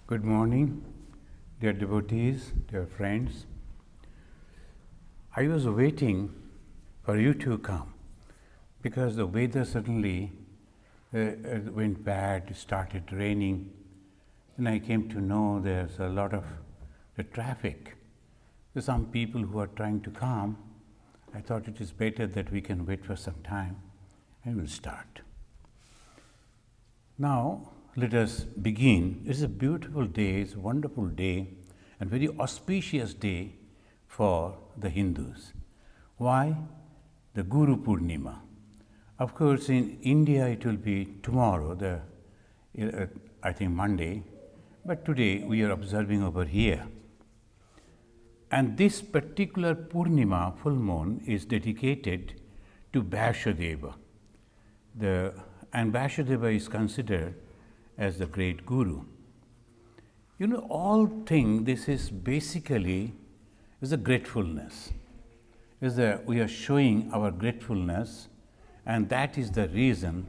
Good morning, dear devotees, dear friends. I was waiting for you to come because the weather suddenly went bad, it started raining, and I came to know there's a lot of the traffic. So some people who are trying to come, I thought it is better that we can wait for some time and we'll start. Now, let us begin. It's a beautiful day, it's a wonderful day, and very auspicious day for the Hindus. Why? The Guru Purnima. Of course, in India it will be tomorrow, I think Monday, but today we are observing over here. And this particular Purnima, full moon, is dedicated to Vyashadeva. And Vyashadeva is considered as the great Guru. You know, all things, this is basically is a gratefulness. We are showing our gratefulness, and that is the reason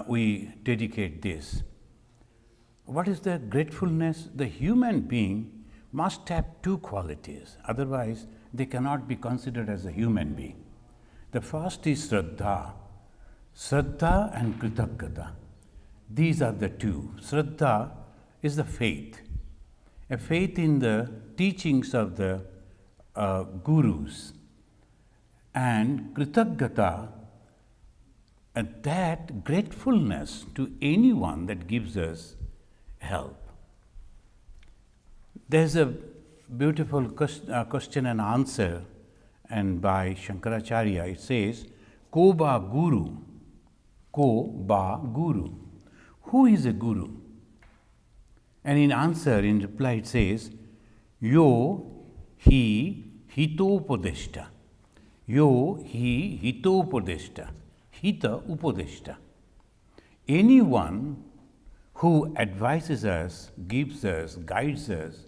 we dedicate this. What is the gratefulness? The human being must have two qualities, otherwise they cannot be considered as a human being. The first is Shraddha. Shraddha and Kritagata. These are the two. Shraddha is the faith, a faith in the teachings of the gurus, and Kritagata, that gratefulness to anyone that gives us help. There's a beautiful question and answer, and by Shankaracharya it says, Ko ba guru, ko ba guru. Who is a guru? And in answer, in reply, it says, Yo hi hitopadeshta. Yo hi hitopadeshta. Hita upadeshta. Anyone who advises us, gives us, guides us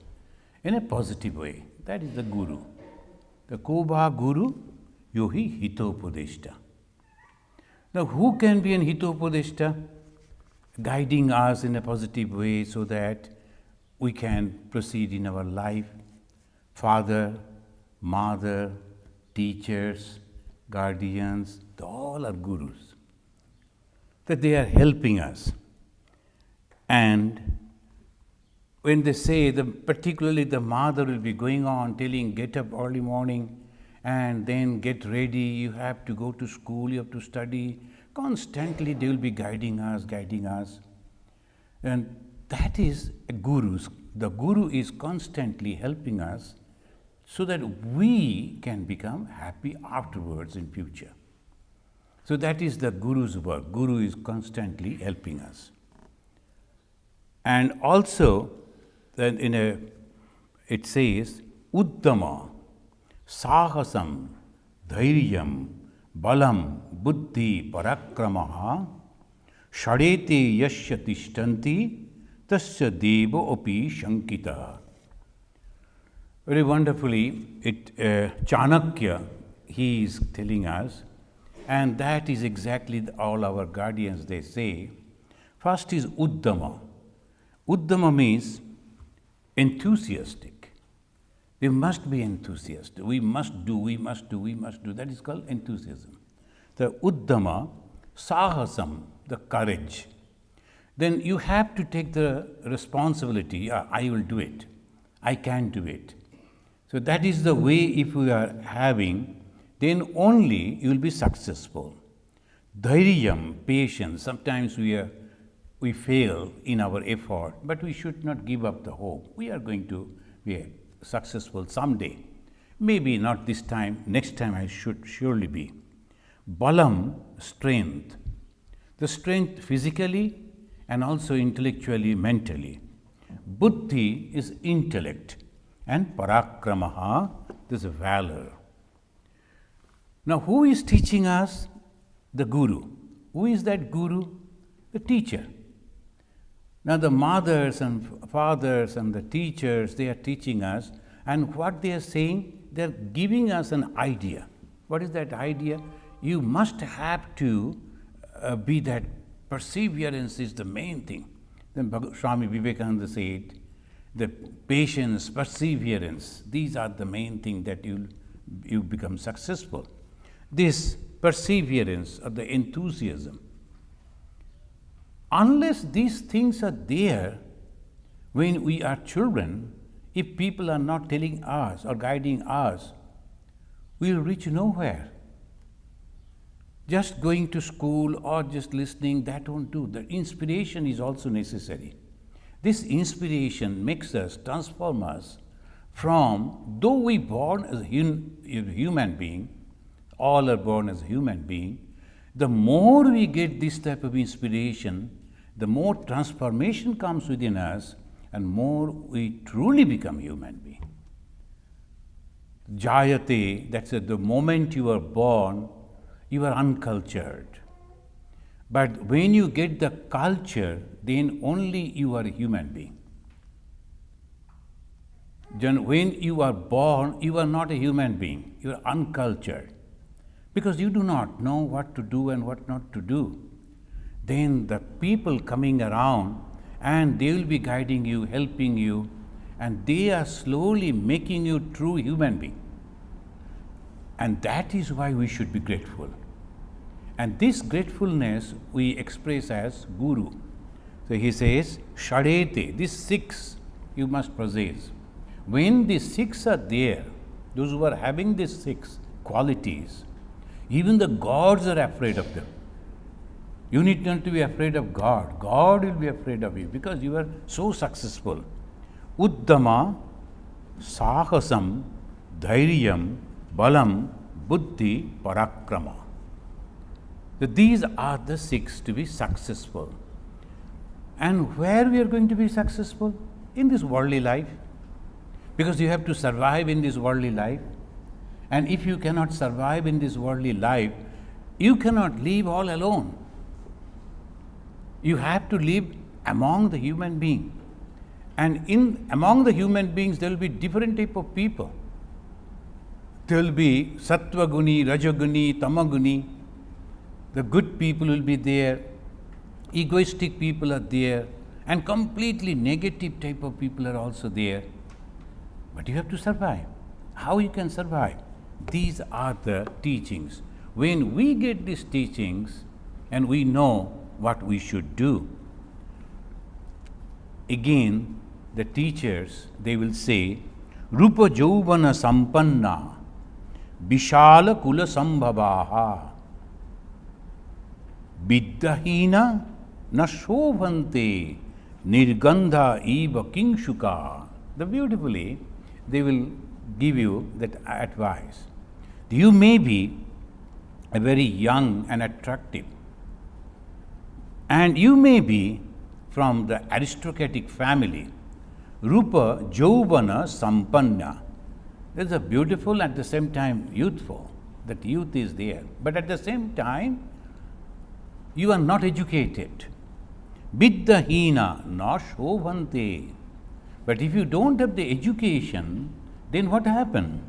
in a positive way, that is the guru. The Koba guru, yo hi hitopadeshta. Now, who can be an hitopadeshta? Guiding us in a positive way so that we can proceed in our life. Father, mother, teachers, guardians, all are gurus. That they are helping us. And when they say, particularly the mother will be going on telling, get up early morning and then get ready, you have to go to school, you have to study. Constantly they will be guiding us. And that is a guru's. The guru is constantly helping us so that we can become happy afterwards in future. So that is the guru's work. Guru is constantly helping us. And also, it says, Uddama, Sahasam, Dhairyam, Balam, Buddhi, Parakramaha, Shadete Yasya Tishtanti, Tasya Devo Opi Shankita. Very wonderfully, Chanakya, he is telling us, and that is exactly all our guardians they say. First is Uddama. Uddama means enthusiastic. We must be enthusiastic. We must do. That is called enthusiasm. The Uddama, Sahasam, the courage. Then you have to take the responsibility. I will do it. I can do it. So that is the way if we are having, then only you will be successful. Dhairyam, patience. Sometimes we fail in our effort, but we should not give up the hope. We are going to be successful someday. Maybe not this time, next time I should surely be. Balam, strength. The strength physically and also intellectually, mentally. Buddhi is intellect, and parakramaha, this is valor. Now, who is teaching us? The guru. Who is that guru? The teacher. Now, the mothers and fathers and the teachers, they are teaching us, and what they are saying, they are giving us an idea. What is that idea? You must have to be that perseverance is the main thing. Then Swami Vivekananda said, the patience, perseverance, these are the main thing that you become successful. This perseverance or the enthusiasm. Unless these things are there when we are children, if people are not telling us or guiding us, we will reach nowhere. Just going to school or just listening, that won't do. The inspiration is also necessary. This inspiration makes us, transform us from, though we born as a human being, all are born as a human being, the more we get this type of inspiration, the more transformation comes within us and more we truly become human being. Jayate, that's the moment you are born, you are uncultured. But when you get the culture, then only you are a human being. When you are born, you are not a human being, you are uncultured. Because you do not know what to do and what not to do. Then the people coming around and they will be guiding you, helping you, and they are slowly making you true human being. And that is why we should be grateful. And this gratefulness we express as Guru. So he says, Shadete, these 6 you must possess. When these 6 are there, those who are having these 6 qualities, even the gods are afraid of them. You need not to be afraid of God. God will be afraid of you because you are so successful. Uddama, Sahasam, Dhairyam, Balam, Buddhi, Parakrama. So these are the 6 to be successful. And where we are going to be successful? In this worldly life. Because you have to survive in this worldly life. And if you cannot survive in this worldly life, you cannot live all alone. You have to live among the human beings. And among the human beings, there will be different type of people. There will be Sattva Guni, Rajaguni, Tamaguni. The good people will be there. Egoistic people are there. And completely negative type of people are also there. But you have to survive. How you can survive? These are the teachings. When we get these teachings and we know what we should do, again the teachers, they will say, Rupa Jauvana Sampanna Vishala Kula Sambhavaha Viddahina Na Shobhante Nirgandha Eva Kingshuka. The beautifully, they will give you that advice. You may be a very young and attractive, and you may be from the aristocratic family, Rupa Jauvana Sampanna. There's a beautiful, at the same time youthful. That youth is there, but at the same time, you are not educated. Viddahina na shobhante. But if you don't have the education, then what happens?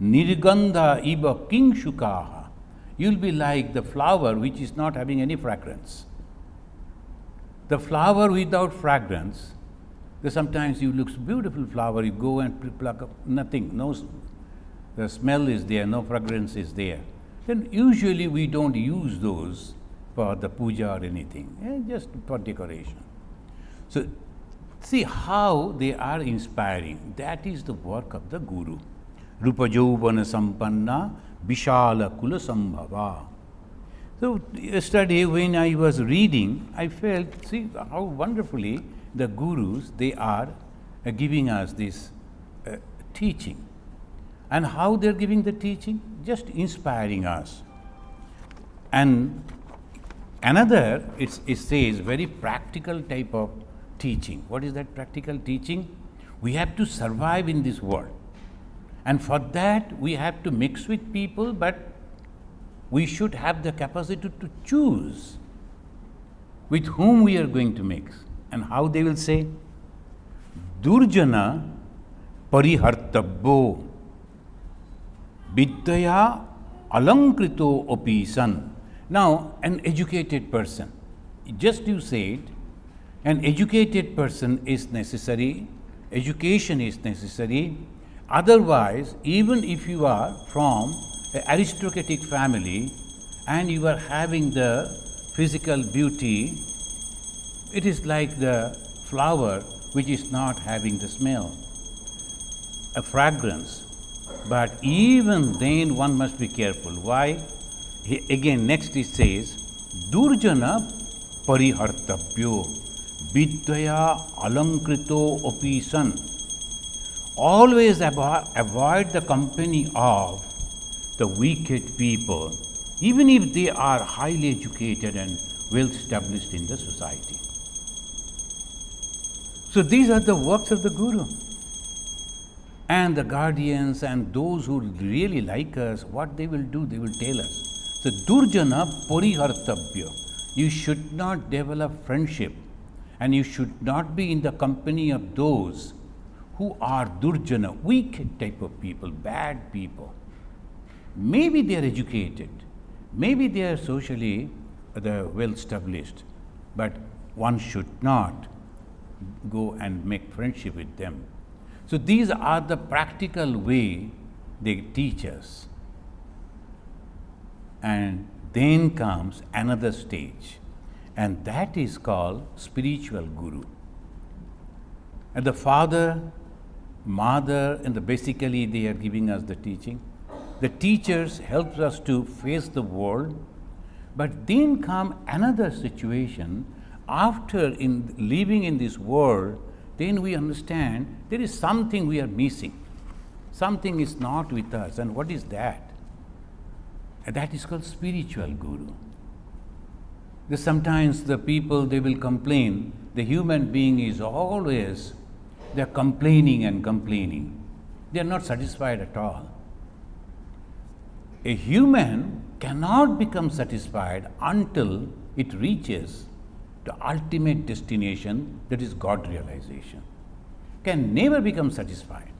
Nirgandha iva kingshukaha. You'll be like the flower which is not having any fragrance. The flower without fragrance, sometimes you look beautiful flower, you go and pluck up, nothing, no, the smell is there, no fragrance is there. Then usually we don't use those for the puja or anything, just for decoration. So see how they are inspiring. That is the work of the Guru. Rupa Jauvana Sampanna Vishala Kula Sambhava. So yesterday when I was reading, I felt, see how wonderfully the Gurus, they are giving us this teaching. And how they are giving the teaching? Just inspiring us. And another, it says, very practical type of teaching. What is that practical teaching? We have to survive in this world. And for that, we have to mix with people, but we should have the capacity to choose with whom we are going to mix. And how they will say? Durjana parihartabbo vidyaya alankrito opisan. Now, an educated person, just you said, An educated person is necessary, education is necessary. Otherwise, even if you are from an aristocratic family and you are having the physical beauty, it is like the flower which is not having the smell, a fragrance. But even then one must be careful. Why? Again, next it says, Durjana parihartabhyo vidyaya alankrito opisan. Always avoid the company of the wicked people, even if they are highly educated and well established in the society. So these are the works of the Guru. And the guardians and those who really like us, what they will do, they will tell us. So Durjana parihartabhya. You should not develop friendship and you should not be in the company of those who are Durjana, weak type of people, bad people. Maybe they are educated, maybe they are socially well established, but one should not go and make friendship with them. So these are the practical way they teach us. And then comes another stage, and that is called spiritual guru. And the father, mother, and basically they are giving us the teaching. The teachers help us to face the world, but then come another situation. After living in this world, then we understand there is something we are missing. Something is not with us. And what is that? And that is called spiritual guru. Sometimes the people, they will complain. The human being is always, they are complaining and complaining. They are not satisfied at all. A human cannot become satisfied until it reaches the ultimate destination, that is God realization. Can never become satisfied.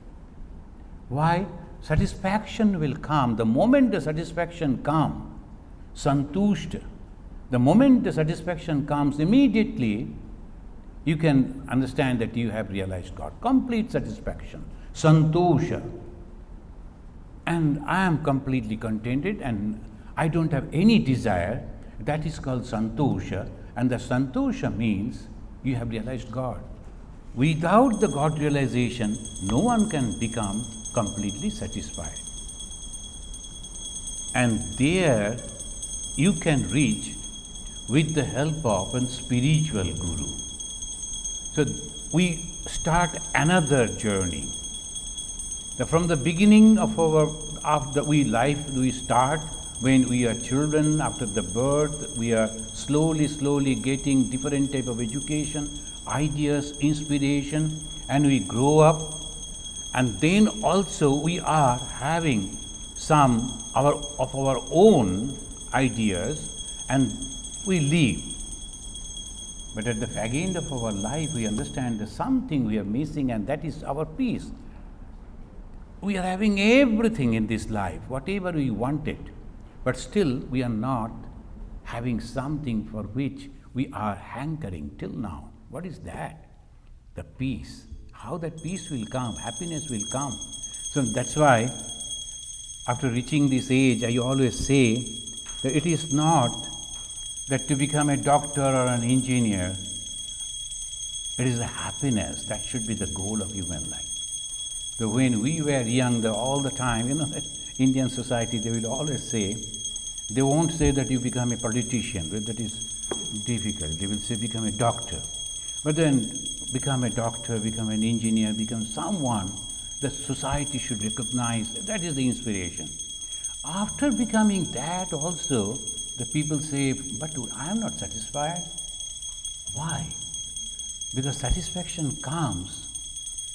Why? Satisfaction will come. The moment the satisfaction comes, santushta, the moment the satisfaction comes, immediately you can understand that you have realized God. Complete satisfaction, santosha. And I am completely contented and I don't have any desire. That is called santosha. And the santosha means you have realized God. Without the God realization, no one can become completely satisfied. And there you can reach with the help of a spiritual guru. So we start another journey. From the beginning of our life, we start when we are children. After the birth, we are slowly getting different type of education, ideas, inspiration, and we grow up. And then also we are having some of our own ideas, and we live. But at the end of our life, we understand that something we are missing, and that is our peace. We are having everything in this life, whatever we wanted, but still we are not having something for which we are hankering till now. What is that? The peace. How that peace will come, happiness will come. So that's why after reaching this age, I always say that it is not that to become a doctor or an engineer, it is a happiness. That should be the goal of human life. So when we were young, all the time, Indian society, they will always say, they won't say that you become a politician, that is difficult. They will say become a doctor. But then become a doctor, become an engineer, become someone that society should recognize. That is the inspiration. After becoming that also, the people say, but I am not satisfied. Why? Because satisfaction comes,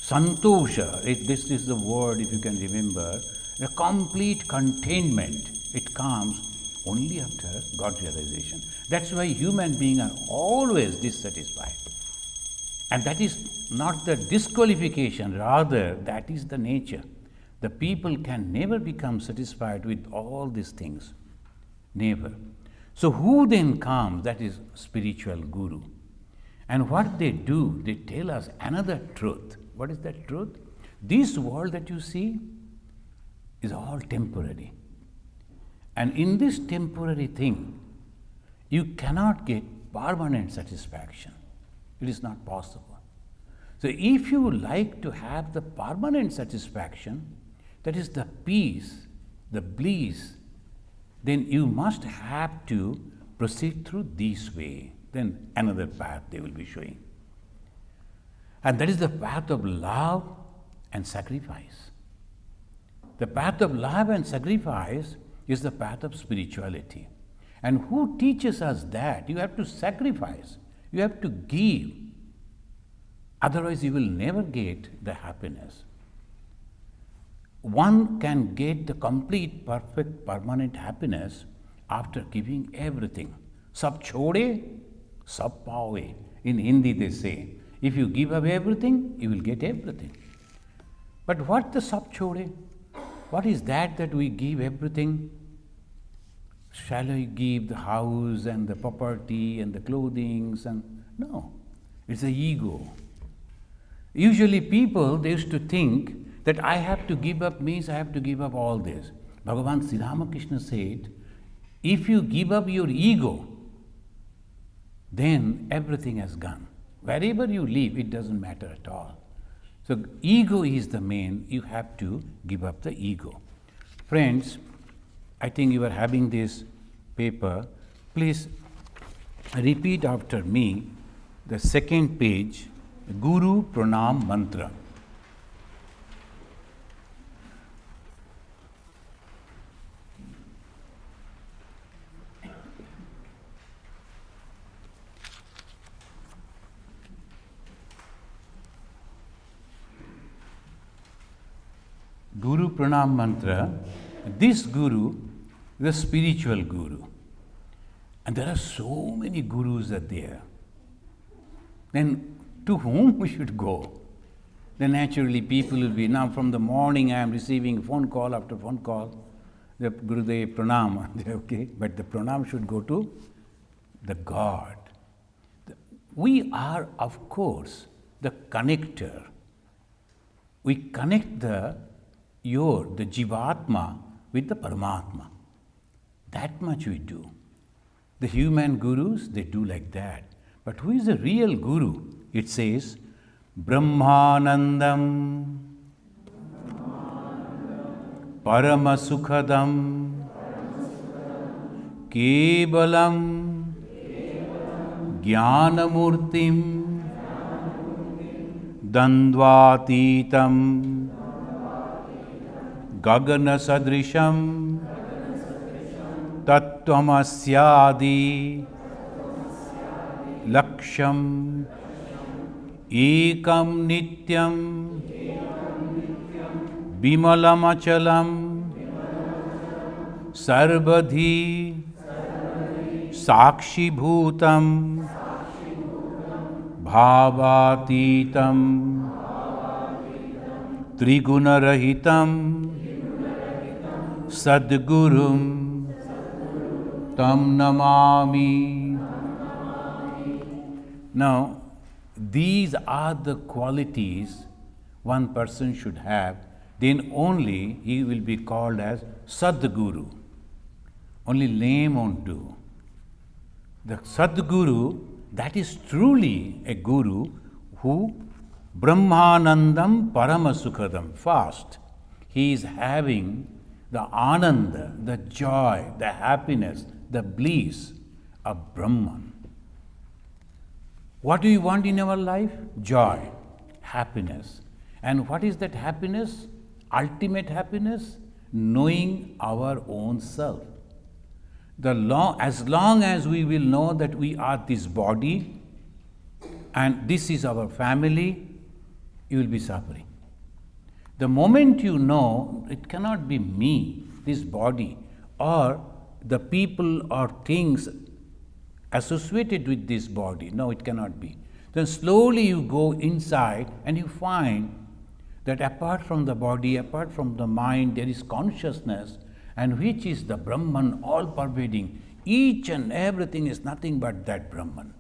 santosha, this is the word if you can remember, a complete containment. It comes only after God realization. That's why human beings are always dissatisfied. And that is not the disqualification, rather that is the nature. The people can never become satisfied with all these things. Never. So who then comes? That is spiritual guru. And what they do, they tell us another truth. What is that truth? This world that you see is all temporary. And in this temporary thing, you cannot get permanent satisfaction. It is not possible. So if you like to have the permanent satisfaction, that is the peace, the bliss, then you must have to proceed through this way. Then another path they will be showing. And that is the path of love and sacrifice. The path of love and sacrifice is the path of spirituality. And who teaches us that? You have to sacrifice, you have to give. Otherwise, you will never get the happiness. One can get the complete, perfect, permanent happiness after giving everything. Sab chhode, sab paoge. In Hindi they say, if you give away everything, you will get everything. But what the sab chhode? What is that we give everything? Shall I give the house and the property and the clothing? No, it's the ego. Usually people, they used to think that I have to give up means I have to give up all this. Bhagavan Sri Ramakrishna said, if you give up your ego, then everything has gone. Wherever you live, it doesn't matter at all. So ego is the main, you have to give up the ego. Friends, I think you are having this paper. Please repeat after me the second page, Guru Pranam Mantra. Guru Pranam Mantra, this Guru is a spiritual Guru. And there are so many Gurus are there. Then to whom we should go? Then naturally people will be, now from the morning I am receiving phone call after phone call, the Gurudev Pranam, okay, but the Pranam should go to the God. We are, of course, the connector. We connect the Jivatma with the Paramatma. That much we do. The human gurus, they do like that. But who is the real guru? It says, Brahmanandam, Paramasukhadam, Kevalam, Jnanamurtim, Dandvatitam, Gagana Sadrisham, Tattvamasya Laksham, Ekam Nityam, Bimalamachalam, Sarvadhi, Sakshi Bhutam, Bhavatitam, Trigunarahitam, Sadgurum, Tam Namami. Now, these are the qualities one person should have, then only he will be called as Sadguru. Only name won't do. The Sadguru, that is truly a Guru who Brahmanandam Paramasukhadam, fast. He is having the ananda, the joy, the happiness, the bliss of Brahman. What do you want in our life? Joy, happiness. And what is that happiness? Ultimate happiness? Knowing our own self. As long as we will know that we are this body and this is our family, you will be suffering. The moment you know it cannot be me, this body, or the people or things associated with this body, no, it cannot be. Then slowly you go inside and you find that apart from the body, apart from the mind, there is consciousness, and which is the Brahman, all pervading. Each and everything is nothing but that Brahman.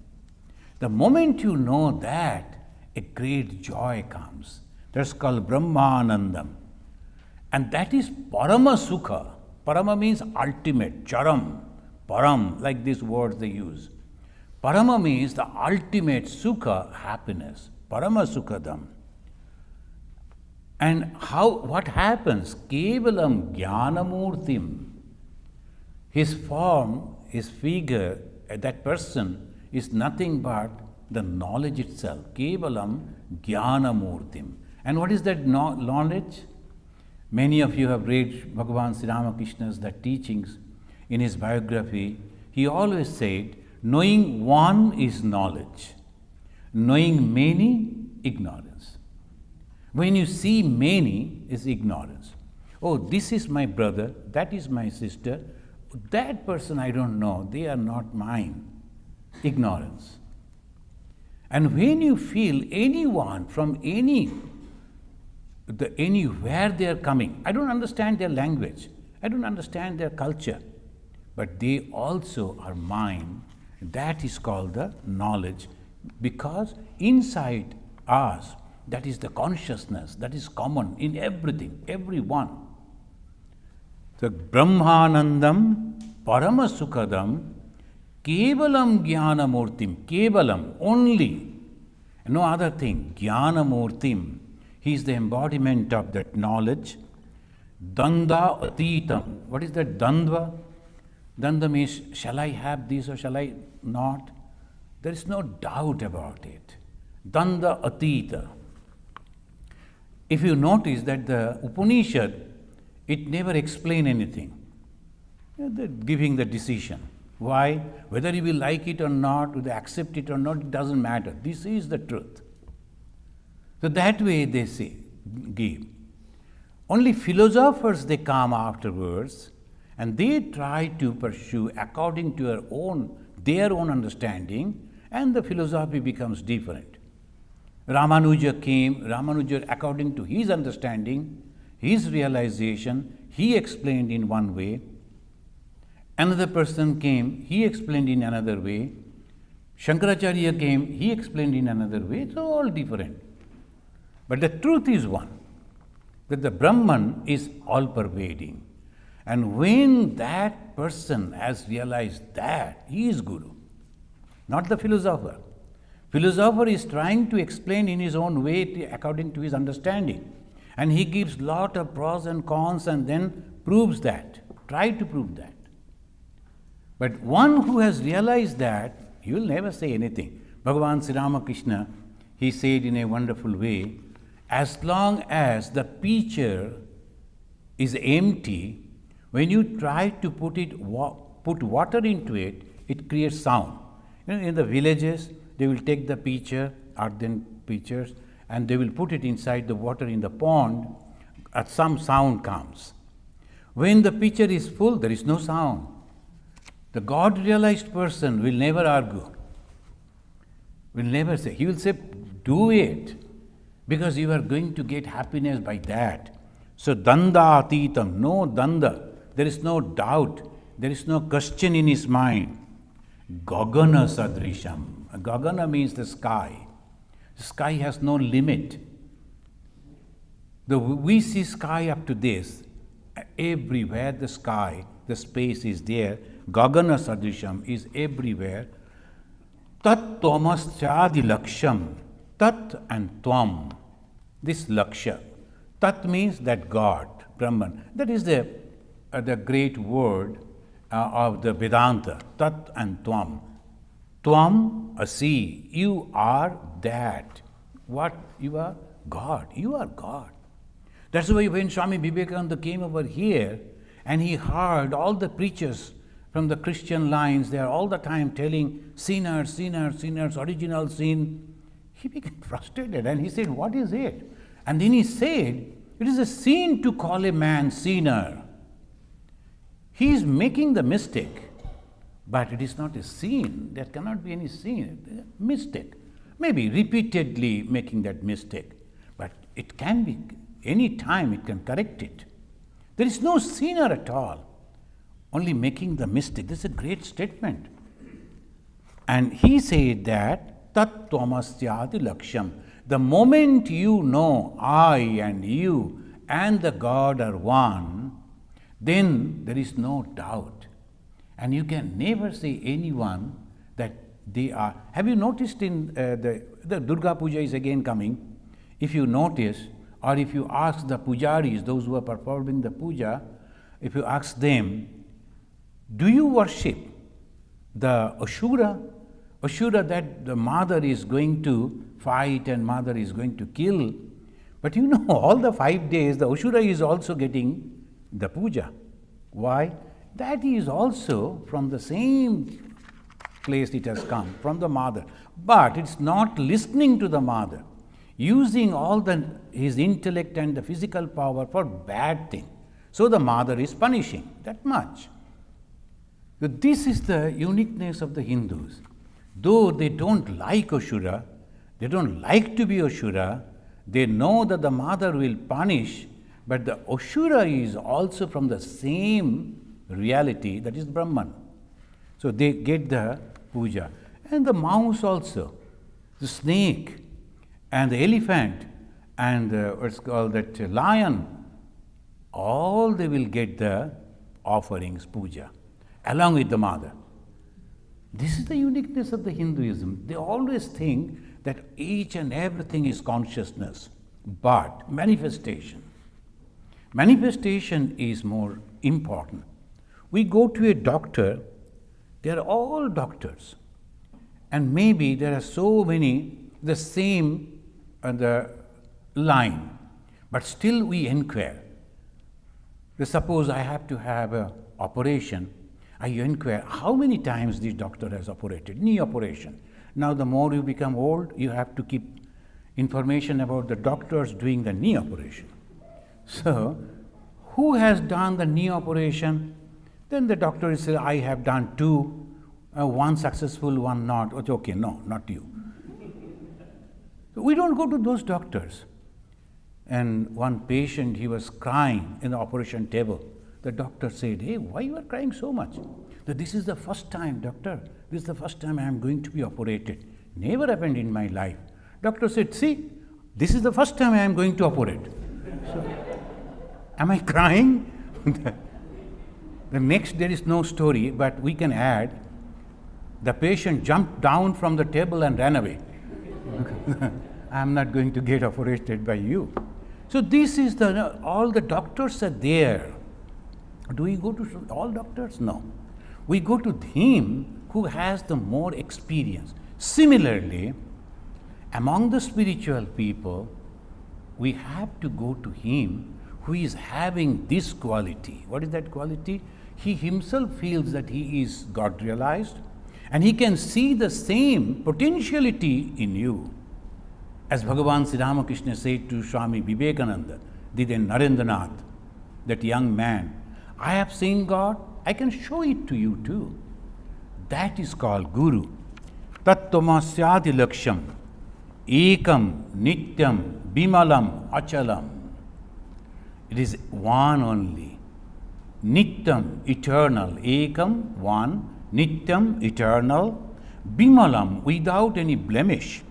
The moment you know that, a great joy comes. That's called Brahmanandam. And that is Parama Sukha. Parama means ultimate, Charam, Param, like these words they use. Parama means the ultimate Sukha, happiness. Parama Sukhadam. And what happens? Kevalam Jnanamurtim. His form, his figure, that person is nothing but the knowledge itself. Kevalam Jnanamurtim. And what is that knowledge? Many of you have read Bhagavan Sri Ramakrishna's the teachings in his biography. He always said, knowing one is knowledge, knowing many, ignorance. When you see many, is ignorance. Oh, this is my brother, that is my sister, that person I don't know, they are not mine. Ignorance. And when you feel anyone from anywhere they are coming, I don't understand their language, I don't understand their culture, but they also are mine. That is called the knowledge, because inside us, that is the consciousness that is common in everything, everyone. So Brahmanandam, Parama Sukhadam, Kevalam Jnanamurtim, Kevalam, only, no other thing, Jnanamurtim. He is the embodiment of that knowledge. Dandva Atitam. What is that Dandva? Dandva means, shall I have this or shall I not? There is no doubt about it. Dandva Atita. If you notice that the Upanishad, it never explains anything. Giving the decision. Why? Whether you will like it or not, whether you accept it or not, it doesn't matter. This is the truth. So that way they say, give. Only philosophers, they come afterwards and they try to pursue according to their own understanding, and the philosophy becomes different. Ramanuja according to his understanding, his realization, he explained in one way. Another person came, he explained in another way. Shankaracharya came, he explained in another way. It's all different. But the truth is one, that the Brahman is all-pervading. And when that person has realized that, he is Guru, not the philosopher. Philosopher is trying to explain in his own way according to his understanding. And he gives lot of pros and cons and then proves that, try to prove that. But one who has realized that, he will never say anything. Bhagavan Sri Ramakrishna, he said in a wonderful way, as long as the pitcher is empty, when you try to put water into it, it creates sound. In the villages, they will take the pitcher, earthen pitchers, and they will put it inside the water in the pond, and some sound comes. When the pitcher is full, there is no sound. The God-realized person will never argue, will never say. He will say, do it, because you are going to get happiness by that. So, danda atitam, no danda. There is no doubt, there is no question in his mind. Gagana sadrisham. Gagana means the sky. The sky has no limit. We see sky up to this. Everywhere the sky, the space is there. Gagana sadrisham is everywhere. Tat tvamaschadi laksham. Tat and tvam. This laksha. Tat means that God, Brahman. That is the great word of the Vedanta. Tat and tvam. Tvam asi. You are that. What? You are God. You are God. That's why when Swami Vivekananda came over here and he heard all the preachers from the Christian lines, they are all the time telling sinners, sinners, sinners, original sin. He became frustrated and he said, what is it? And then he said, it is a sin to call a man sinner. He is making the mistake, but it is not a sin. There cannot be any sin. Mistake. Maybe repeatedly making that mistake, but it can be any time it can correct it. There is no sinner at all, only making the mistake. This is a great statement. And he said that Tat Tvamasyati Laksham. The moment you know I and you and the God are one, then there is no doubt. And you can never say anyone that they are. Have you noticed in the Durga Puja is again coming? If you notice, or if you ask the pujaris, those who are performing the puja, if you ask them, do you worship the Ashura? Ashura that the mother is going to fight and mother is going to kill. But you know, all the 5 days, the Ashura is also getting the puja. Why? That is also from the same place it has come, from the mother. But it's not listening to the mother, using all his intellect and the physical power for bad thing. So the mother is punishing, that much. So this is the uniqueness of the Hindus. Though they don't like Ashura, they don't like to be Ashura, they know that the mother will punish, but the Ashura is also from the same reality, that is Brahman. So they get the puja. And the mouse also, the snake, and the elephant, and what's called that lion, all they will get the offerings, puja, along with the mother. This is the uniqueness of the Hinduism. They always think that each and everything is consciousness, but manifestation is more important. We go to a doctor, they are all doctors, and maybe there are so many the same the line, but still we inquire. Suppose I have to have an operation, I inquire how many times this doctor has operated, knee operation. Now the more you become old, you have to keep information about the doctors doing the knee operation. So, who has done the knee operation? Then the doctor says, I have done 2, one successful, one not. Okay, no, not you. So we don't go to those doctors. And one patient, he was crying in the operation table. The doctor said, hey, why you are crying so much? This is the first time, doctor. This is the first time I am going to be operated. Never happened in my life. Doctor said, see, this is the first time I am going to operate. So, am I crying? The next, there is no story, but we can add, the patient jumped down from the table and ran away. I am not going to get operated by you. So this is all the doctors are there. Do we go to all doctors? No. We go to him who has the more experience. Similarly, among the spiritual people, we have to go to him who is having this quality. What is that quality? He himself feels that he is God realized, and he can see the same potentiality in you. As Bhagavan Sri Ramakrishna said to Swami Vivekananda, then Narendranath, that young man, I have seen God, I can show it to you too. That is called Guru. Tat Tvamasyati Laksham, Ekam Nityam Bimalam Achalam. It is one only. Nityam, eternal. Ekam, one. Nityam, eternal. Bimalam, without any blemish.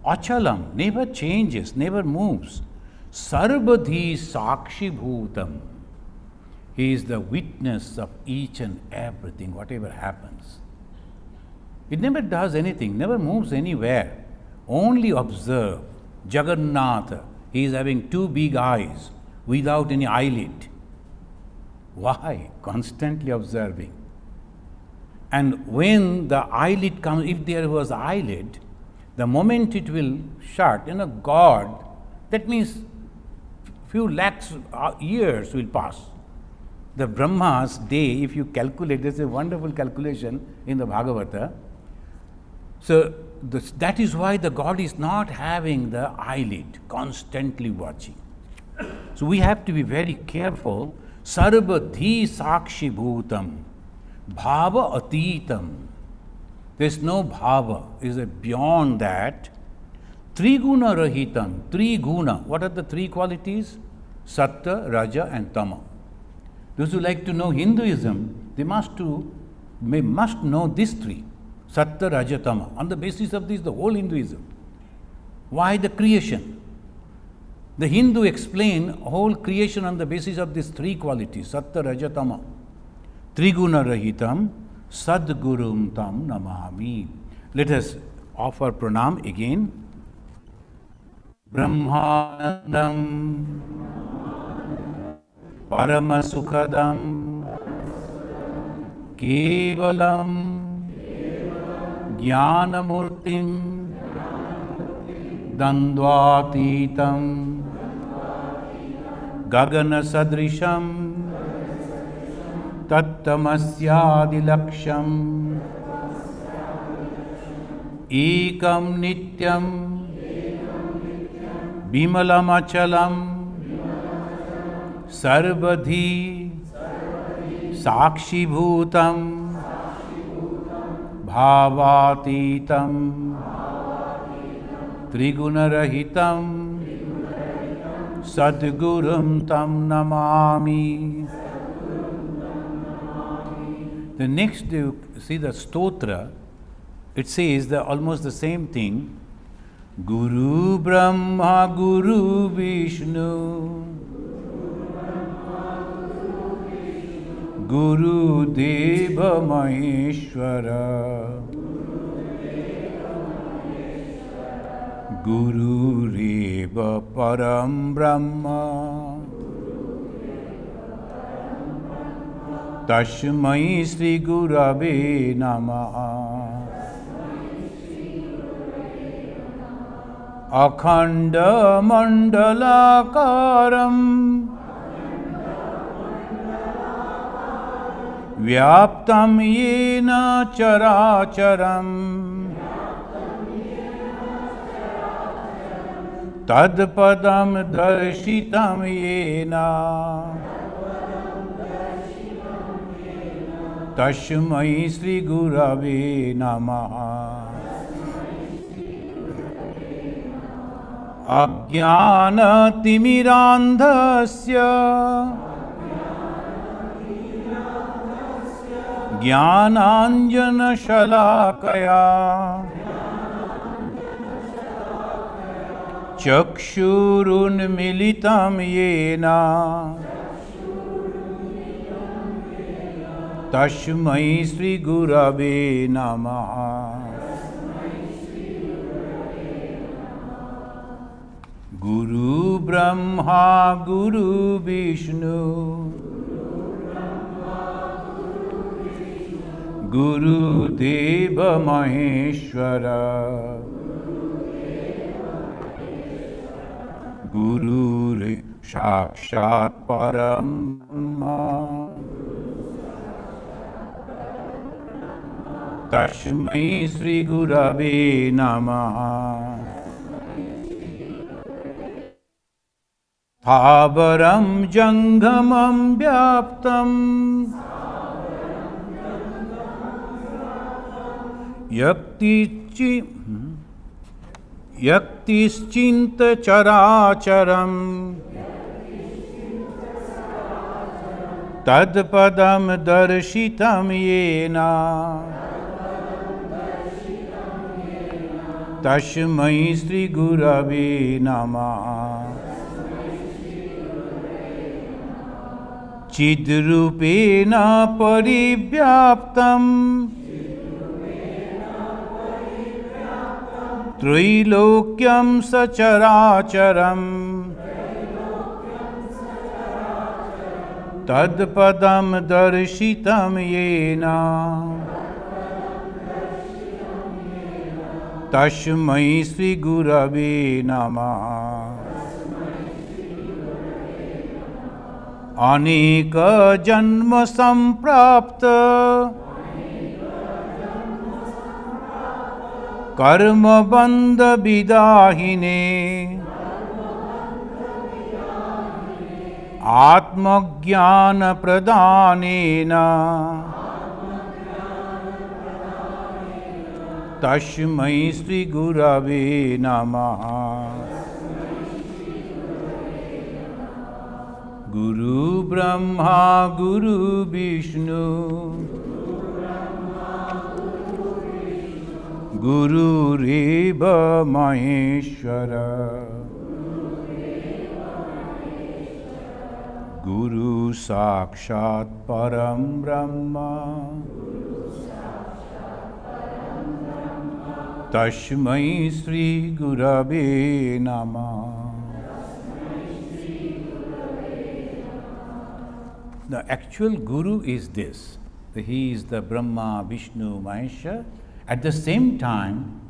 Achalam, never changes, never moves. Sarvadhi Sakshi Bhutam. He is the witness of each and everything, whatever happens. It never does anything, never moves anywhere. Only observe. Jagannatha, he is having 2 big eyes without any eyelid. Why? Constantly observing. And when the eyelid comes, if there was eyelid, the moment it will shut, God, that means few lakhs years will pass. The Brahma's day, if you calculate, there's a wonderful calculation in the Bhagavata. So that is why the God is not having the eyelid, constantly watching. So we have to be very careful. Sarvadhi Sakshi Bhutam, Bhava Atitam. There is no bhava, is beyond that. Triguna Rahitam, 3 guna. What are the 3 qualities? Sattva, Raja, and Tama. Those who like to know Hinduism, they must know these 3. Sattva, Rajatama. On the basis of this, the whole Hinduism. Why the creation? The Hindu explain whole creation on the basis of these three qualities, Sattva, Rajatama. Triguna Rahitam, Sadgurum Tam Namami. Let us offer pranam again. Brahmanandam Paramasukhadam Kevalam Jnanamurtim Dandvatitam Gagana Sadrisham Tattamasyadilaksham Ekam Nityam Bimalamachalam Sarvadhi Sakshi Bhutam Bhavatitam Trigunarahitam Sadgurum Tam Namami. The next, you see the stotra, it says almost the same thing. Guru Brahma Guru Vishnu Guru Deva Maheshwara Guru Reva Param Brahma Tashmai Sri Gurave Namaha. Akhanda Mandalakaram Vyaptam Yena Characharam Tadpadam Darshitam Yena Tashmai Sri Gurave Namaha. Ajnana Timirandhasya Jnananjana Shalakaya Chakshurun Militam Yena Tashmai Sri Gurave Namaha. Guru Brahma Guru Vishnu Guru Deva Maheshwara Guru Sakshat Parama Tashmai Sri Gurave Namaha. Thabaram Jangamam Vyaptam Yaktischinta Characharam Tadpadam Darshitam Yena Tashmai Sri Gurave Namaha. Chidrupena Parivyaptam Trilokyam Sacharacharam Tadpadam Darshitam Yena Tashmai Sri Gurave Namaha. Aneka Janma Samprapta Karma Bandha Bidahine Atma Jnana Pradhanena Tashmai Sri Gurave Namaha. Guru Brahma Guru Vishnu Gurureva Maheshwara. Guru Sakshat Param Brahma. Tashmai Sri Gurave Namah. The actual Guru is this. He is the Brahma, Vishnu, Maheshwara. At the same time,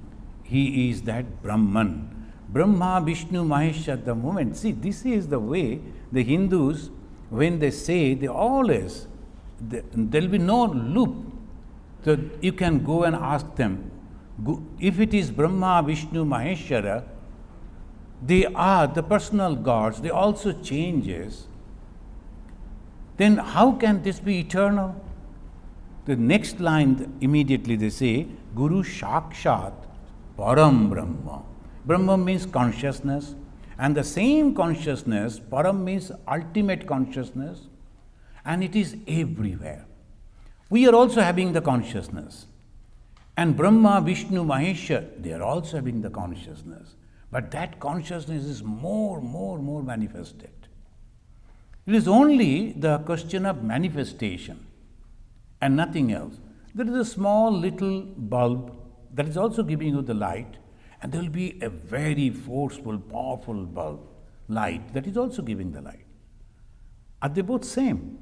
he is that Brahman. Brahma, Vishnu, Maheshwara at the moment. See, this is the way the Hindus, when they say, there will be no loop. So you can go and ask them, if it is Brahma, Vishnu, Maheshwara, they are the personal gods, they also changes. Then how can this be eternal? The next line, immediately they say, Guru Sakshat Param Brahma. Brahma means consciousness, and the same consciousness, Param means ultimate consciousness, and it is everywhere. We are also having the consciousness. And Brahma, Vishnu, Maheshwara, they are also having the consciousness. But that consciousness is more manifested. It is only the question of manifestation and nothing else. There is a small little bulb that is also giving you the light, and there will be a very forceful, powerful bulb, light, that is also giving the light. Are they both same?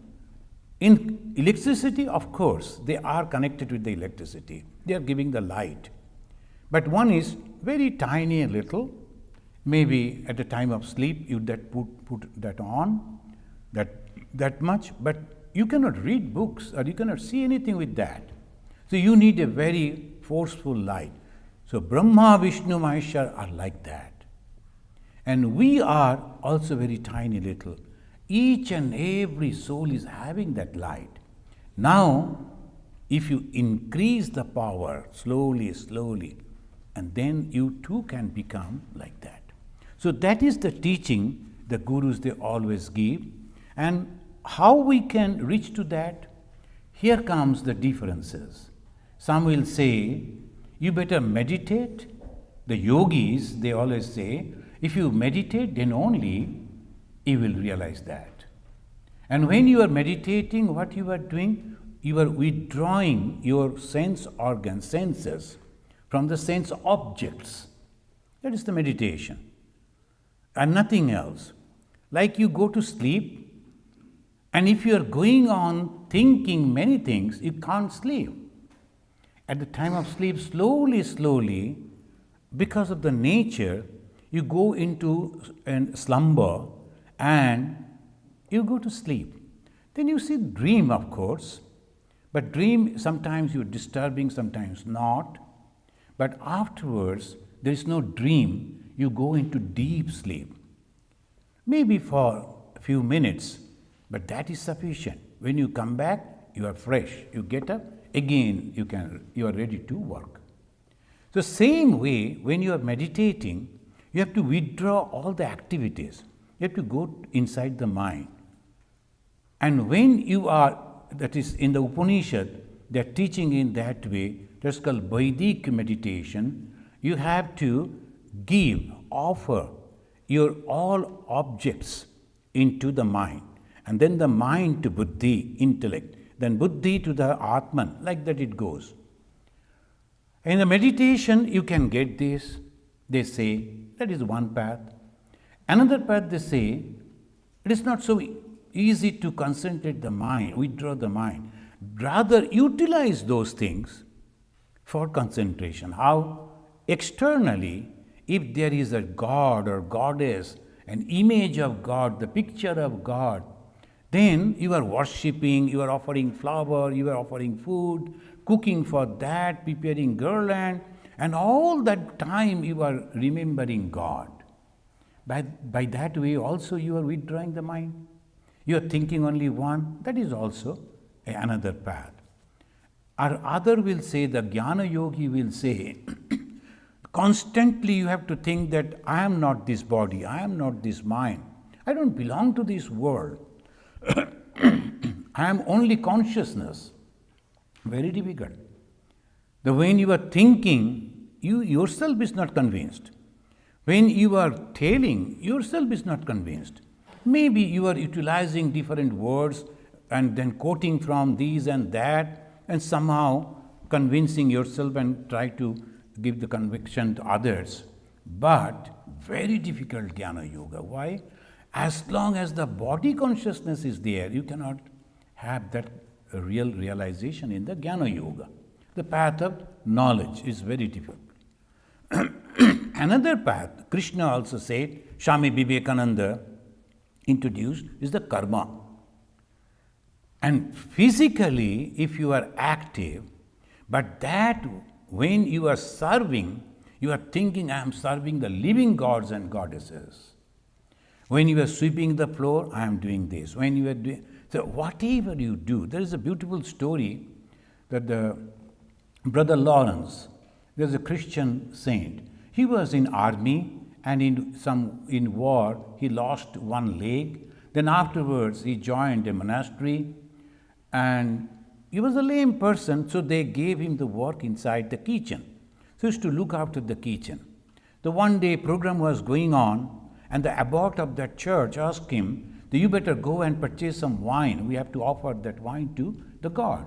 In electricity, of course, they are connected with the electricity. They are giving the light. But one is very tiny and little. Maybe at the time of sleep, you put that on, that much, but you cannot read books or you cannot see anything with that. So you need a very forceful light. So Brahma, Vishnu, Maheshwara are like that. And we are also very tiny little. Each and every soul is having that light. Now, if you increase the power slowly, and then you too can become like that. So that is the teaching the gurus they always give. And how we can reach to that? Here comes the differences. Some will say, you better meditate. The yogis, they always say, if you meditate, then only you will realize that. And when you are meditating, what you are doing? You are withdrawing your sense organs, senses, from the sense objects. That is the meditation. And nothing else. Like you go to sleep, and if you are going on thinking many things, you can't sleep. At the time of sleep, slowly, because of the nature, you go into a slumber and you go to sleep. Then you see dream, of course, but dream sometimes you're disturbing, sometimes not. But afterwards, there is no dream, you go into deep sleep. Maybe for a few minutes, but that is sufficient. When you come back, you are fresh. You get up, again you are ready to work. So same way, when you are meditating, you have to withdraw all the activities. You have to go inside the mind. And when you are, that is in the Upanishad, they are teaching in that way, that's called Vedic meditation. You have to offer your all objects into the mind. And then the mind to buddhi, intellect. Then buddhi to the Atman, like that it goes. In the meditation, you can get this. They say, that is one path. Another path, they say, it is not so easy to concentrate the mind, withdraw the mind. Rather, utilize those things for concentration. How? Externally, if there is a god or goddess, an image of God, the picture of God, then you are worshipping, you are offering flower, you are offering food, cooking for that, preparing garland, and all that time you are remembering God. By that way also you are withdrawing the mind. You are thinking only one, that is also another path. Or other will say, the Jnana Yogi will say, constantly you have to think that I am not this body, I am not this mind, I don't belong to this world. I am only consciousness. Very difficult. When you are thinking, you yourself is not convinced. When you are telling, yourself is not convinced. Maybe you are utilizing different words and then quoting from these and that and somehow convincing yourself and try to give the conviction to others. But very difficult Jnana Yoga. Why? As long as the body consciousness is there, you cannot have that real realization in the Jnana Yoga. The path of knowledge is very difficult. Another path, Krishna also said, Swami Vivekananda introduced, is the karma. And physically, if you are active, but that when you are serving, you are thinking, I am serving the living gods and goddesses. When you are sweeping the floor, I am doing this. When you are doing, so whatever you do, there is a beautiful story that the Brother Lawrence, there is a Christian saint. He was in army and in war he lost one leg. Then afterwards he joined a monastery and he was a lame person, so they gave him the work inside the kitchen. So he used to look after the kitchen. The one day program was going on and the abbot of that church asked him, you better go and purchase some wine. We have to offer that wine to the god.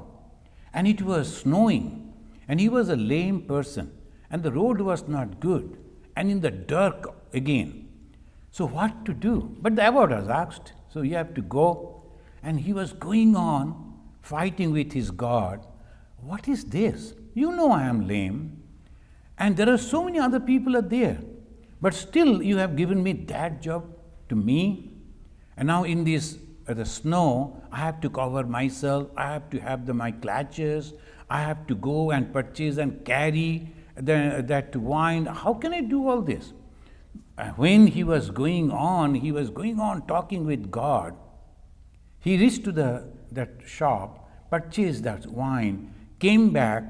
And it was snowing and he was a lame person and the road was not good and in the dark again. So what to do? But the abbot was asked, so you have to go. And he was going on fighting with his God. What is this? You know I am lame and there are so many other people are there. But still you have given me that job to me. And now in this the snow, I have to cover myself, I have to have my clutches, I have to go and purchase and carry that wine. How can I do all this? When he was going on talking with God. He reached to that shop, purchased that wine, came back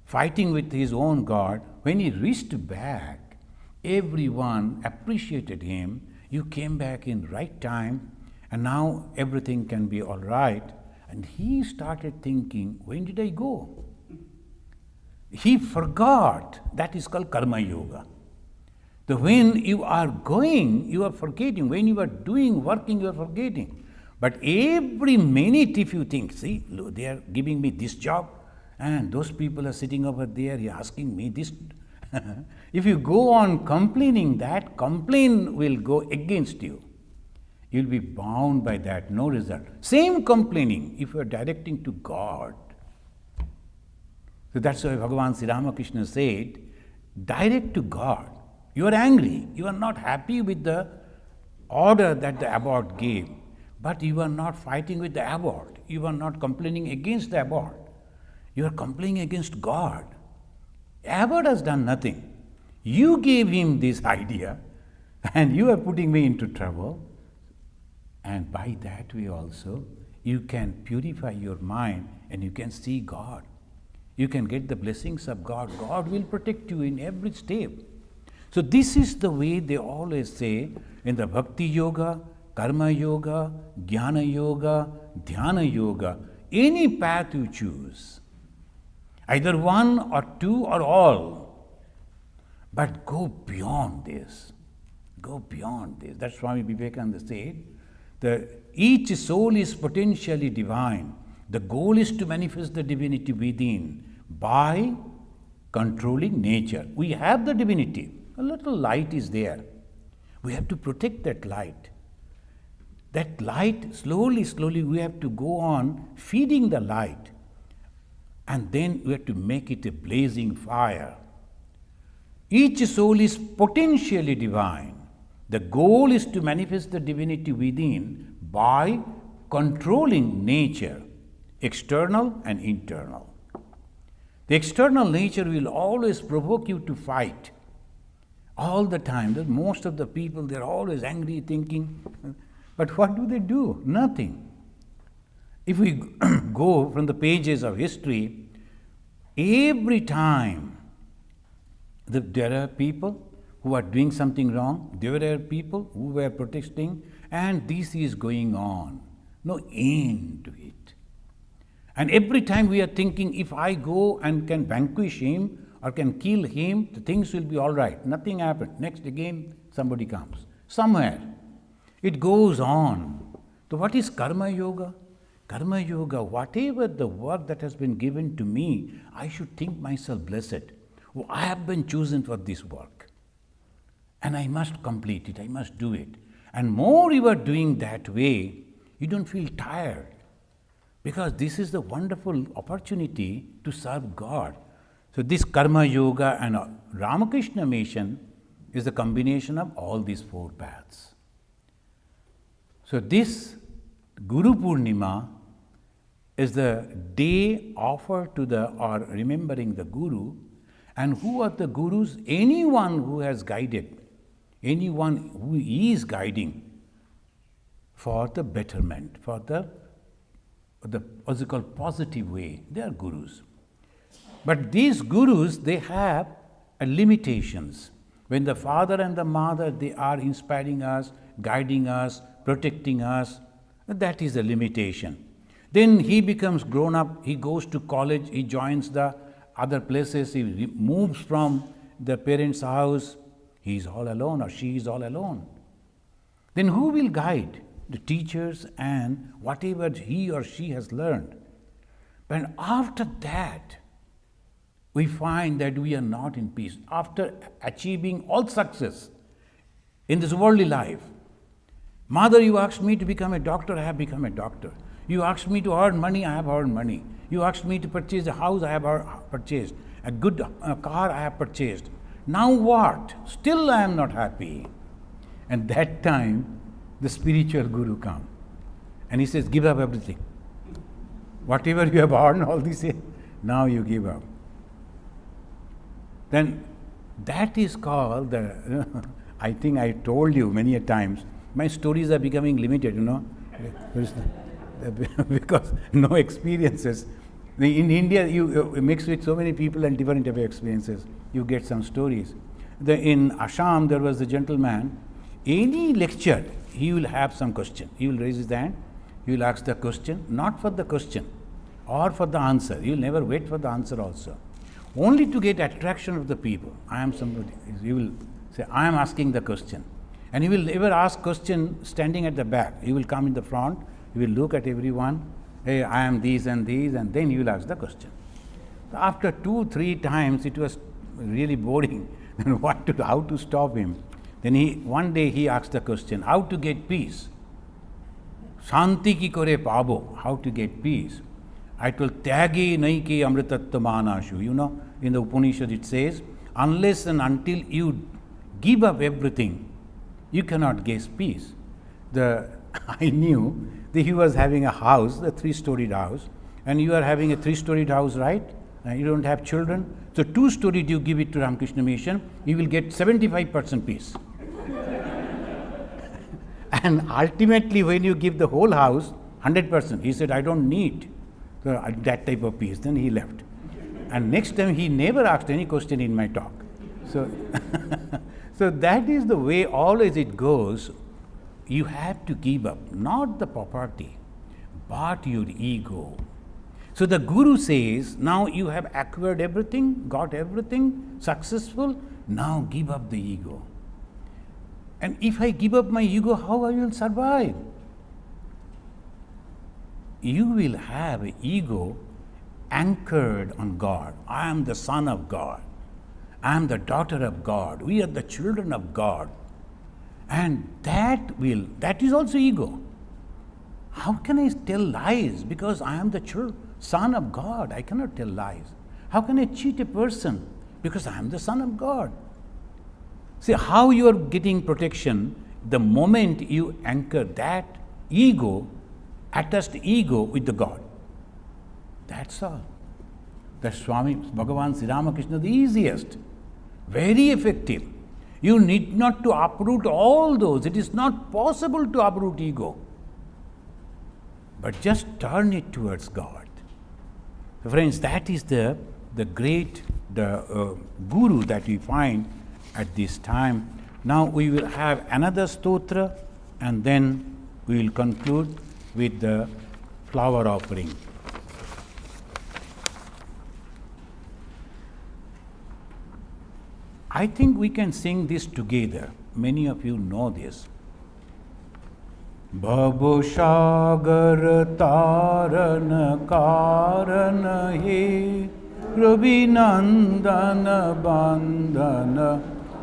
fighting with his own God. When he reached back, everyone appreciated him. You came back in right time and now everything can be all right. And he started thinking, when did I go? He forgot. That is called karma yoga. When you are going, you are forgetting. When you are doing, working, you are forgetting. But every minute if you think, see, they are giving me this job and those people are sitting over there, he asking me this. If you go on complaining, that complaint will go against you. You will be bound by that, no result. Same complaining if you are directing to God. So that's why Bhagavan Sri Ramakrishna said, direct to God. You are angry, you are not happy with the order that the abbot gave, but you are not fighting with the abbot. You are not complaining against the abbot. You are complaining against God. Abbot has done nothing. You gave him this idea and you are putting me into trouble. And by that way also, you can purify your mind and you can see God. You can get the blessings of God. God will protect you in every step. So this is the way they always say in the Bhakti Yoga, Karma Yoga, Jnana Yoga, Dhyana Yoga, any path you choose, either one or two or all, but go beyond this. Go beyond this. That's Swami Vivekananda said, each soul is potentially divine. The goal is to manifest the divinity within by controlling nature. We have the divinity. A little light is there. We have to protect that light. That light, slowly, we have to go on feeding the light. And then we have to make it a blazing fire. Each soul is potentially divine. The goal is to manifest the divinity within by controlling nature, external and internal. The external nature will always provoke you to fight. All the time. Most of the people, they are always angry, thinking. But what do? Nothing. If we go from the pages of history, every time there are people who are doing something wrong, there are people who were protesting, and this is going on. No end to it. And every time we are thinking, if I go and can vanquish him, or can kill him, the things will be all right. Nothing happened. Next again, somebody comes. Somewhere. It goes on. So what is Karma Yoga? Karma Yoga, whatever the work that has been given to me, I should think myself blessed. Oh, I have been chosen for this work. And I must complete it, I must do it. And more you are doing that way, you don't feel tired. Because this is the wonderful opportunity to serve God. So this Karma Yoga and Ramakrishna Mission is the combination of all these four paths. So this Guru Purnima is the day offered to or remembering the Guru. And who are the Gurus? Anyone who has guided, anyone who is guiding for the betterment, for the what's it called, positive way. They are Gurus. But these Gurus, they have limitations. When the father and the mother, they are inspiring us, guiding us, protecting us, that is a limitation. Then he becomes grown up, he goes to college, he joins the other places, he moves from the parents' house, he is all alone or she is all alone. Then who will guide? The teachers and whatever he or she has learned. But after that, we find that we are not in peace. After achieving all success in this worldly life, Mother, you asked me to become a doctor, I have become a doctor. You asked me to earn money, I have earned money. You asked me to purchase a house, I have purchased. A good car, I have purchased. Now what? Still I am not happy. And that time, the spiritual Guru comes. And he says, give up everything. Whatever you have earned, all this, now you give up. Then that is called the, I think I told you many a times, my stories are becoming limited, because no experiences. In India, you mix with so many people and different type of experiences. You get some stories. In Assam, there was a gentleman. Any lecture, he will have some question. He will raise his hand. He will ask the question, not for the question or for the answer. He will never wait for the answer also. Only to get attraction of the people. I am somebody. He will say, I am asking the question. And he will never ask question standing at the back. He will come in the front. He will look at everyone. Hey, I am these, and then he will ask the question. After 2-3 times, it was really boring. Then how to stop him? Then one day he asked the question, how to get peace? Shanti ki kore pabo, how to get peace? I told, tyage naike amritattvamanashu. In the Upanishad it says, unless and until you give up everything, you cannot get peace. I knew that he was having a house, a 3-storied house, and you are having a 3-storied house, right? And you don't have children. So 2-storied you give it to Ramakrishna Mission, you will get 75% peace. And ultimately when you give the whole house, 100%, he said, I don't need that type of peace. Then he left. And next time he never asked any question in my talk. So, so that is the way always it goes. You have to give up, not the property, but your ego. So the Guru says, now you have acquired everything, got everything, successful, now give up the ego. And if I give up my ego, how I will survive? You will have an ego anchored on God. I am the son of God. I am the daughter of God. We are the children of God. And that is also ego. How can I tell lies? Because I am the son of God. I cannot tell lies. How can I cheat a person? Because I am the son of God. See how you are getting protection the moment you anchor that ego, attached ego with the God. That's all. The Swami Bhagavan Sri Ramakrishna, the easiest, very effective. You need not to uproot all those. It is not possible to uproot ego. But just turn it towards God. So friends, that is the great Guru that we find at this time. Now we will have another stotra and then we will conclude with the flower offering. I think we can sing this together. Many of you know this. Bhavo Sagar Taran Karan He Ravi Nandana Bandhana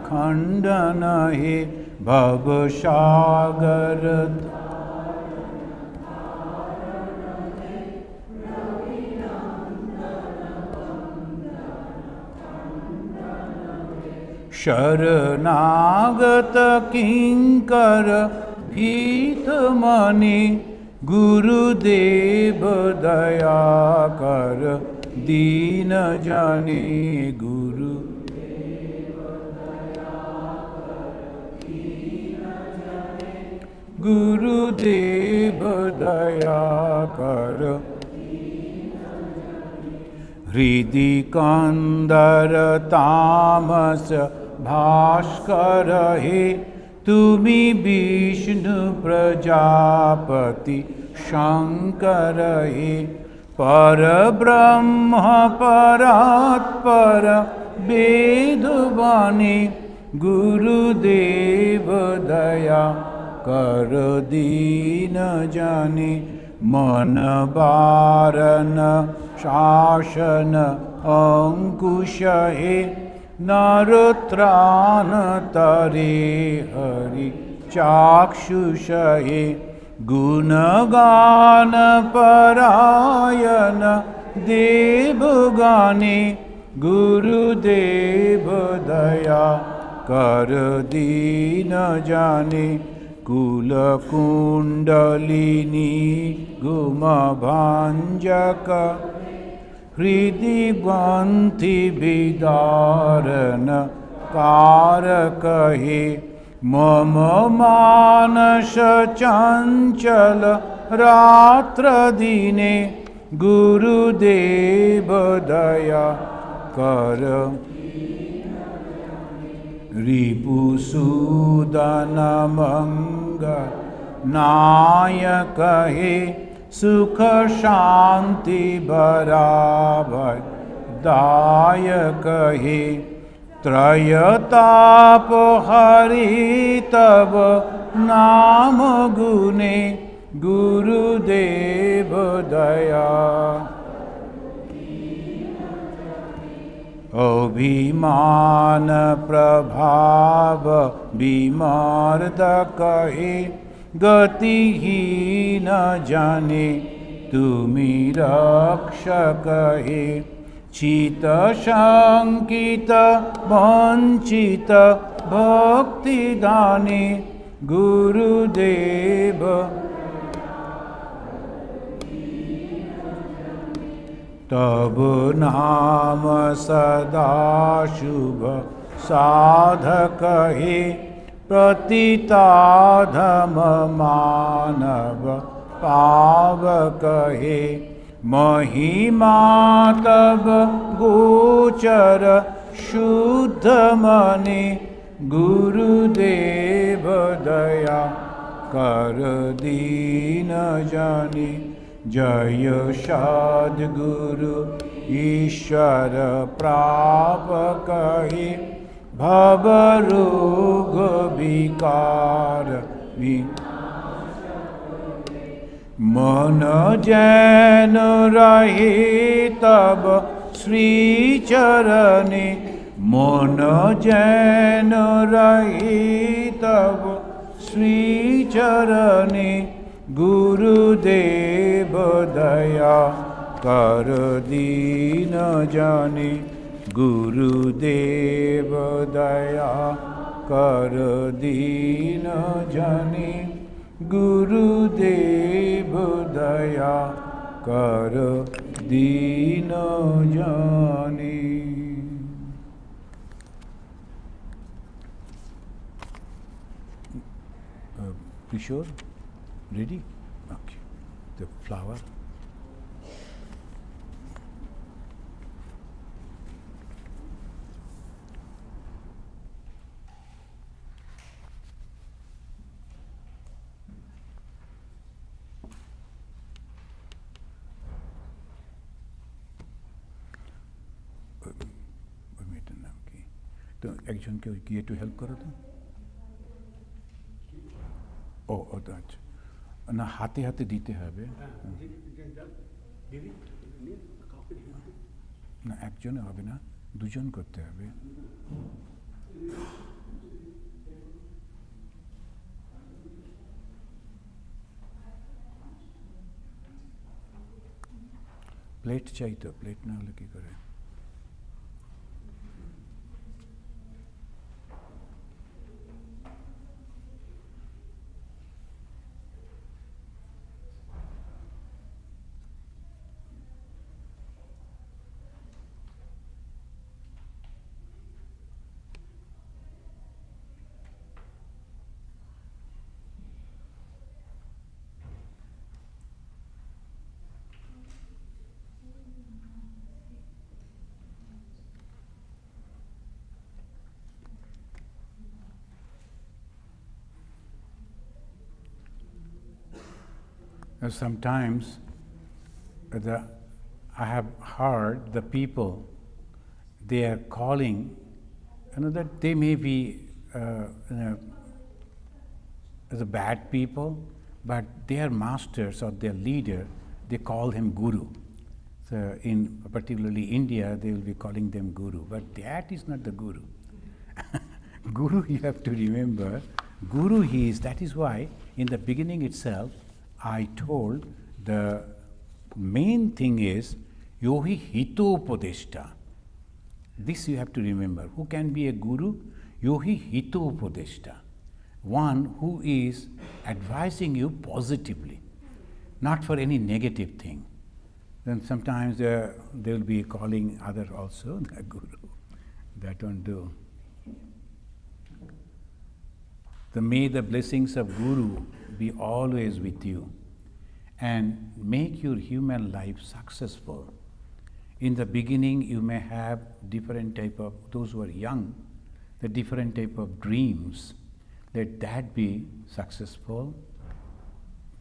Khandana He Bhavo Sagar शरणागत किंकर भीत मनि गुरुदेव दया कर दीन जाने गुरु गुरुदेव दया कर हृदि कंदर तामस भास्कर हे तुमी विष्णु प्रजापति शंकर हे पर ब्रह्म परात्पर वेदवाणी गुरुदेव दया कर दीन जाने मन बारन शासन अंकुश हे नरोत्रान तरे हरि चाक्षुष हे गुणगान परायण देवगाने गुरुदेव दया कर दीन जाने कुल कुंडलिनी गुम भांजक हृदि ग्रंथि विदारण कारक हे मम मानस चंचल रात्र दिने गुरुदेव दया कर रिपुसूदन मंगल नायक हे सुख शांति बराबर दायक हे त्रयताप हरि तब नाम गुने गुरुदेव दया अभिमान प्रभाव विमर्दक हे गतिहीन जाने तुमी रक्षक हे चित शंकित वंचित भक्ति दाने गुरुदेव तब नाम सदा शुभ साधक हे प्रतिताधम मानव पावक हे महिमा तब गोचर शुद्ध मने गुरुदेव दया कर दीन जाने जय सद्गुरु ईश्वर प्रापक हे भव रोग विकार मन जैन रहे तब श्री चरणे मन जैन रहे तब श्री चरणे गुरुदेव दया कर दीन जाने गुरुदेव दया कर दीन जाने गुरुदेव दया कर दीन जाने। Kishore, ready? Okay. The flower. তো একজনকে গিয়ে একটু হেল্প করো তো। ও ও তো আচ্ছা, না হাতে হাতে দিতে হবে। না একজনে হবে না, দুজন করতে হবে। প্লেট চাই তো, প্লেট না হলে কি করে? Sometimes I have heard the people, they are calling, that they may be the bad people, but their masters or their leader, they call him Guru. So in particularly India, they will be calling them Guru, but that is not the Guru. Guru, you have to remember, Guru he is, that is why in the beginning itself, I told the main thing is Yohi Hitopadeshta. This you have to remember. Who can be a guru? Yohi Hitopadeshta. One who is advising you positively, not for any negative thing. Then sometimes they will be calling other also the guru. That won't do. May the blessings of Guru be always with you and make your human life successful. In the beginning, you may have different type of, those who are young, the different type of dreams. Let that be successful.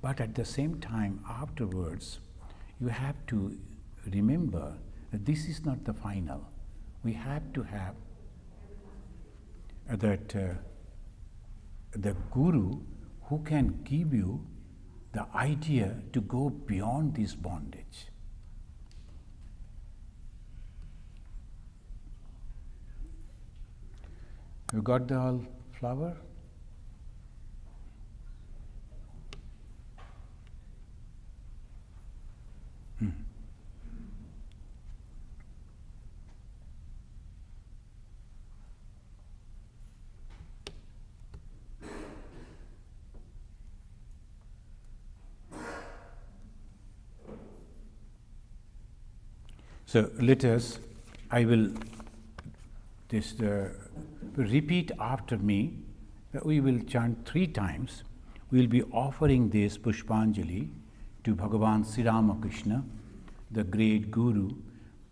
But at the same time, afterwards, you have to remember that this is not the final. We have to have the Guru who can give you the idea to go beyond this bondage. You got the whole flower? So let us, I will repeat after me. We will chant 3 times. We will be offering this Pushpanjali to Bhagavan Sri Ramakrishna, the great Guru.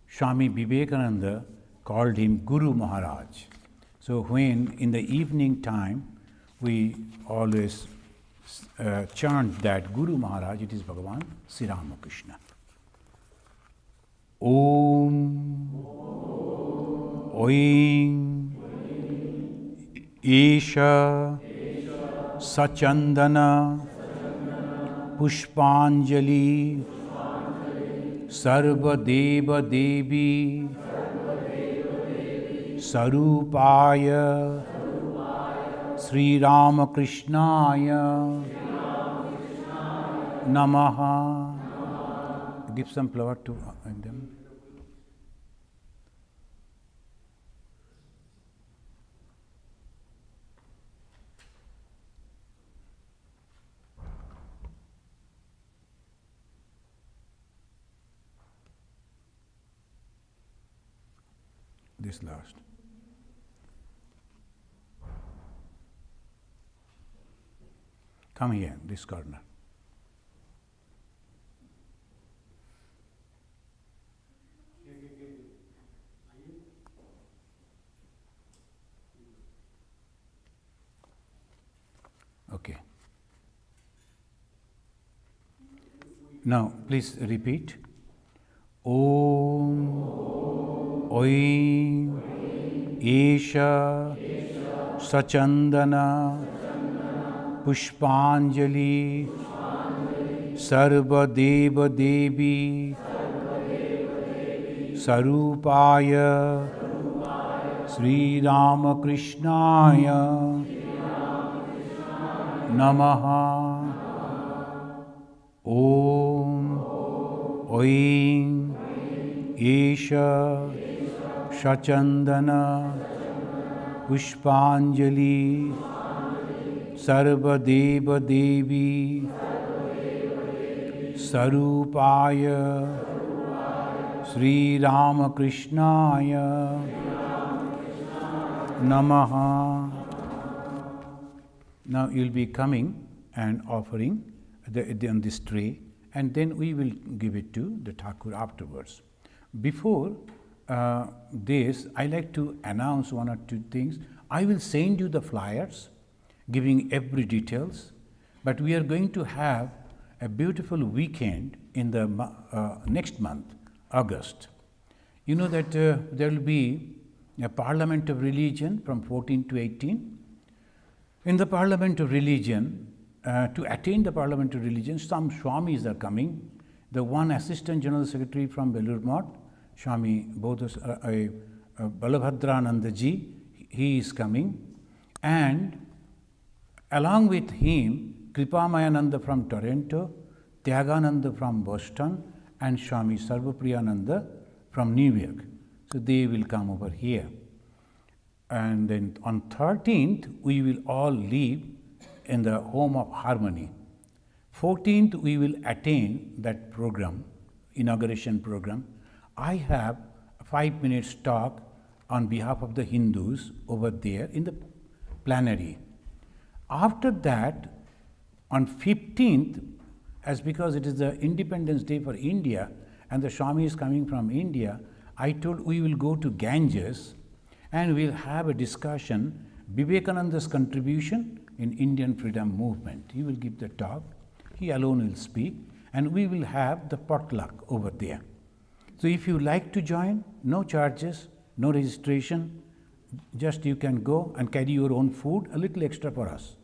Swami Vivekananda called him Guru Maharaj. So when in the evening time we always chant that Guru Maharaj, it is Bhagavan Sri Ramakrishna. Om Oing Isha Sachandana Pushpanjali Sarva Deva Devi Sarupaya Sri Ramakrishnaya Namaha. Give some flower to them. This last. Come here, this corner. Okay. Now, please repeat. Om Oim Esha Sachandana Pushpanjali Sarva Deva Devi Sarupaya Sri Ramakrishnaya Namaha. Om Oing Esha Sachandana Pushpanjali Sarva Deva Devi Sarupaya Sri Ramakrishnaya Namaha. Now you will be coming and offering on this tray, and then we will give it to the Thakur afterwards. Before this, I like to announce one or two things. I will send you the flyers giving every details, but we are going to have a beautiful weekend in the next month, August. You know that there will be a Parliament of Religion from 14 to 18. In the Parliament of Religion, to attend the Parliament of Religion, some Swamis are coming. The one Assistant General Secretary from Belur Math, Swami Balabhadrananda ji, he is coming, and along with him, Kripamayananda from Toronto, Tyagananda from Boston, and Swami Sarvapriyananda from New York. So they will come over here. And then on 13th, we will all leave in the Home of Harmony. 14th, we will attend that program, inauguration program. I have a 5 minutes talk on behalf of the Hindus over there in the plenary. After that, on 15th, as because it is the Independence Day for India and the Swami is coming from India, I told we will go to Ganges and we'll have a discussion, Vivekananda's contribution in Indian freedom movement. He will give the talk, he alone will speak, and we will have the potluck over there. So if you like to join, no charges, no registration, just you can go and carry your own food, a little extra for us.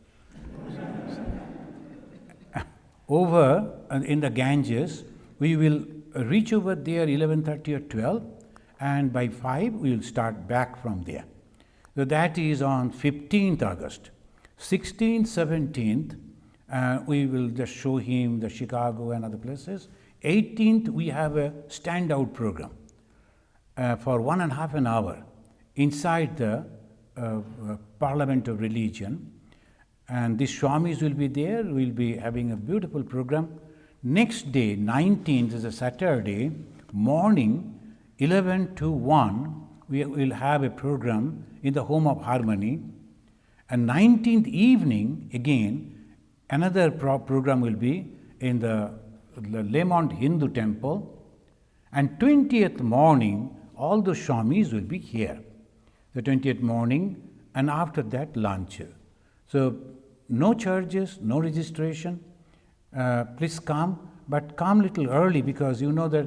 Over in the Ganges, we will reach over there 11:30 or 12, and by 5 we will start back from there. So that is on 15th August. 16th, 17th, we will just show him the Chicago and other places. 18th, we have a standout program for 1.5 hours inside the Parliament of Religion. And the Swamis will be there, we will be having a beautiful program. Next day, 19th is a Saturday, morning, 11 to 1, we will have a program in the Home of Harmony. And 19th evening, again, another program will be in the Lemont Hindu Temple. And 20th morning, all the Swamis will be here. The 20th morning, and after that, lunch. So, no charges, no registration. Please come, but come little early, because you know that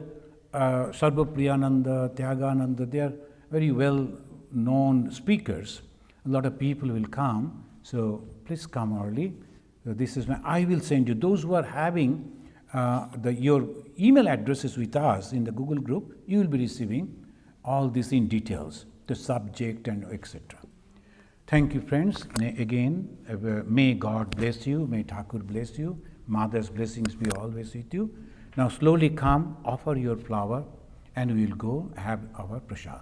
Sarvapriyananda, Tyagananda, they are very well known speakers. A lot of people will come, so please come early. So this is I will send you. Those who are having your email addresses with us in the Google group, you will be receiving all this in details, the subject and etc. Thank you, friends. Again, may God bless you, may Thakur bless you, Mother's blessings be always with you. Now slowly come, offer your flower, and we will go have our prasad.